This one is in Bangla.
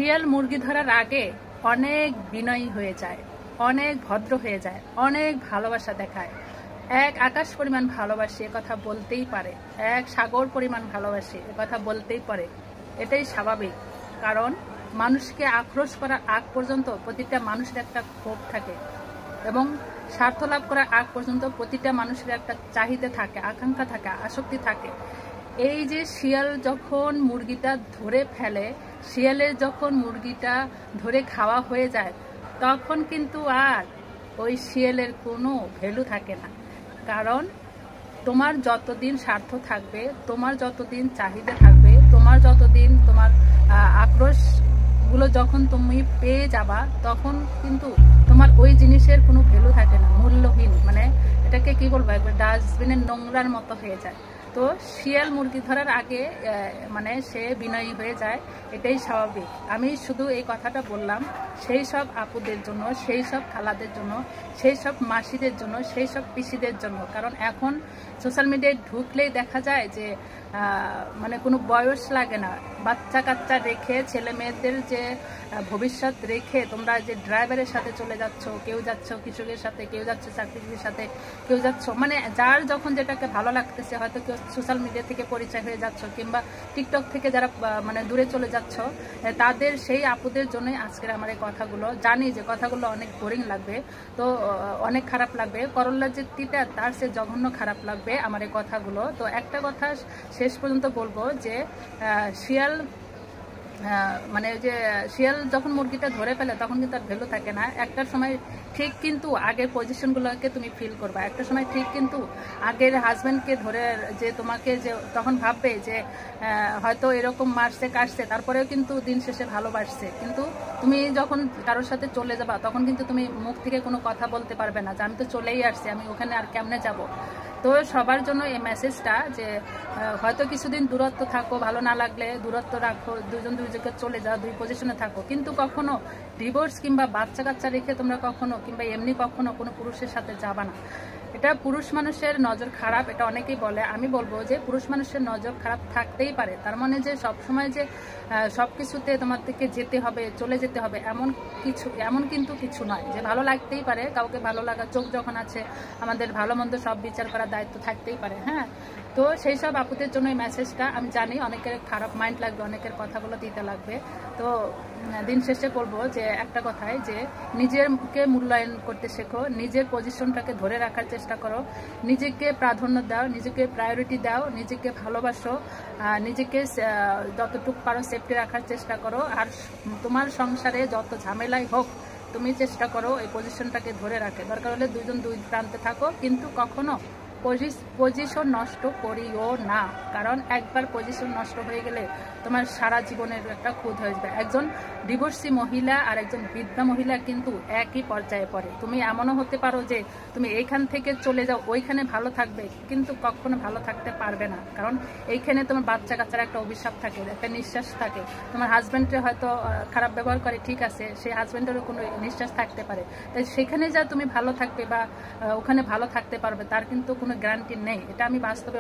শিয়াল মুরগি ধরার আগে অনেক বিনয়ী হয়ে যায়, অনেক ভদ্র হয়ে যায়, অনেক ভালোবাসা দেখায়। এক আকাশ পরিমাণ ভালোবাসে কথা বলতেই পারে, এক সাগর পরিমাণ ভালোবাসে কথা বলতেই পারে। এটাই স্বাভাবিক, কারণ মানুষকে আক্রোশ করার আগ পর্যন্ত প্রতিটা মানুষের একটা ক্ষোভ থাকে এবং স্বার্থ লাভ করার আগ পর্যন্ত প্রতিটা মানুষের একটা চাহিদা থাকে, আকাঙ্ক্ষা থাকে, আসক্তি থাকে। এই যে শিয়াল যখন মুরগিটা ধরে ফেলে, শিয়ালের যখন মুরগিটা ধরে খাওয়া হয়ে যায়, তখন কিন্তু আর ওই শিয়ালের কোনো ভ্যালু থাকে না। কারণ তোমার যতদিন স্বার্থ থাকবে, তোমার যতদিন চাহিদা থাকবে, তোমার যতদিন তোমার আক্রোশগুলো যখন তুমি পেয়ে যাবা, তখন কিন্তু তোমার ওই জিনিসের কোনো ভ্যালু থাকে না, মূল্যহীন। মানে এটাকে কি বলবো, একবার ডাস্টবিনের নোংরার মতো হয়ে যায়। তো শিয়াল মুরগি ধরার আগে মানে সে বিনয়ী হয়ে যায়, এটাই স্বাভাবিক। আমি শুধু এই কথাটা বললাম সেই সব আপুদের জন্য, সেই সব খালাদের জন্য, সেই সব মাসিদের জন্য, সেই সব পিসিদের জন্য। কারণ এখন সোশ্যাল মিডিয়ায় ঢুকলেই দেখা যায় যে মানে কোনো বয়স লাগে না, বাচ্চা কাচ্চা রেখে, ছেলে মেয়েদের যে ভবিষ্যৎ রেখে তোমরা যে ড্রাইভারের সাথে চলে যাচ্ছ, কেউ যাচ্ছ কৃষকের সাথে, কেউ যাচ্ছে চাকরিজীবীর সাথে, কেউ যাচ্ছ মানে যার যখন যেটাকে ভালো লাগতেছে, হয়তো কেউ সোশ্যাল মিডিয়া থেকে পরিচয় হয়ে যাচ্ছ, কিংবা টিকটক থেকে যারা মানে দূরে চলে যাচ্ছ, তাদের সেই আপুদের জন্যই আজকের আমার এই কথাগুলো। জানি যে কথাগুলো অনেক বোরিং লাগবে, তো অনেক খারাপ লাগবে, করল্লার যে তিতা তার সে জঘন্য খারাপ লাগবে আমার এই কথাগুলো। তো একটা কথা শেষ পর্যন্ত বলবো যে শিয়াল মানে যে শিয়াল যখন মুরগিটা ধরে ফেলে তখন কিন্তু আর ভ্যালু থাকে না। একটার সময় ঠিক কিন্তু আগের পজিশনগুলোকে তুমি ফিল করবা, একটা সময় ঠিক কিন্তু আগের হাজব্যান্ডকে ধরে যে তোমাকে যে তখন ভাববে যে হয়তো এরকম মারছে কাটছে, তারপরেও কিন্তু দিন শেষে ভালোবাসছে। কিন্তু তুমি যখন কারোর সাথে চলে যাবা, তখন কিন্তু তুমি মুখ থেকে কোনো কথা বলতে পারবে না যে আমি তো চলেই আসছি, আমি ওখানে আর কেমনে যাব। তো সবার জন্য এই মেসেজটা যে হয়তো কিছুদিন দূরত্ব থাকো, ভালো না লাগলে দূরত্ব রাখো, দুজন দুই জায়গায় চলে যাও, দুই পজিশনে থাকো, কিন্তু কখনো ডিভোর্স কিংবা বাচ্চা কাচ্চা রেখে তোমরা কখনো কিংবা এমনি কখনো কোনো পুরুষের সাথে যাবা না। এটা পুরুষ মানুষের নজর খারাপ, এটা অনেকেই বলে। আমি বলবো যে পুরুষ মানুষের নজর খারাপ থাকতেই পারে, তার মানে যে সবসময় যে সব কিছুতে তোমার থেকে যেতে হবে, চলে যেতে হবে এমন কিন্তু কিছু নয়। যে ভালো লাগতেই পারে, কাউকে ভালো লাগা, চোখ যখন আছে আমাদের ভালো মন্দ সব বিচার করার দায়িত্ব থাকতেই পারে। হ্যাঁ, তো সেই সব আপুদের জন্য এই মেসেজটা। আমি জানি অনেকের খারাপ মাইন্ড লাগবে, অনেকের কথাগুলো দিতে লাগবে। তো দিন শেষে বলবো যে একটা কথাই, যে নিজেকে মূল্যায়ন করতে শেখো, নিজের পজিশনটাকে ধরে রাখার চেষ্টা করো, নিজেকে প্রাধান্য দাও, নিজেকে প্রায়োরিটি দাও, নিজেকে ভালোবাসো, নিজেকে যতটুকু পারো সেফটি রাখার চেষ্টা করো। আর তোমার সংসারে যত ঝামেলাই হোক, তুমি চেষ্টা করো এই পজিশনটাকে ধরে রাখে। দরকার হলে দুইজন দুই প্রান্তে থাকো, কিন্তু কখনো পজিশন নষ্ট করিও না। কারণ একবার পজিশন নষ্ট হয়ে গেলে তোমার সারা জীবনের একটা খুঁত হয়ে যাবে। একজন ডিভোর্সি মহিলা আর একজন বৃদ্ধা মহিলা কিন্তু একই পর্যায়ে পড়ে। তুমি এমনও হতে পারো যে তুমি এইখান থেকে চলে যাও, ওইখানে ভালো থাকবে, কিন্তু কখনো ভালো থাকতে পারবে না। কারণ এইখানে তোমার বাচ্চা কাচ্চার একটা অভিশাপ থাকে, একটা নিঃশ্বাস থাকে। তোমার হাজব্যান্ডে হয়তো খারাপ ব্যবহার করে, ঠিক আছে, সেই হাজব্যান্ডেরও কোনো নিঃশ্বাস থাকতে পারে। তাই সেখানে যা তুমি ভালো থাকবে বা ওখানে ভালো থাকতে পারবে, তার কিন্তু কোনো গ্যারান্টি নেই। এটা আমি বাস্তবে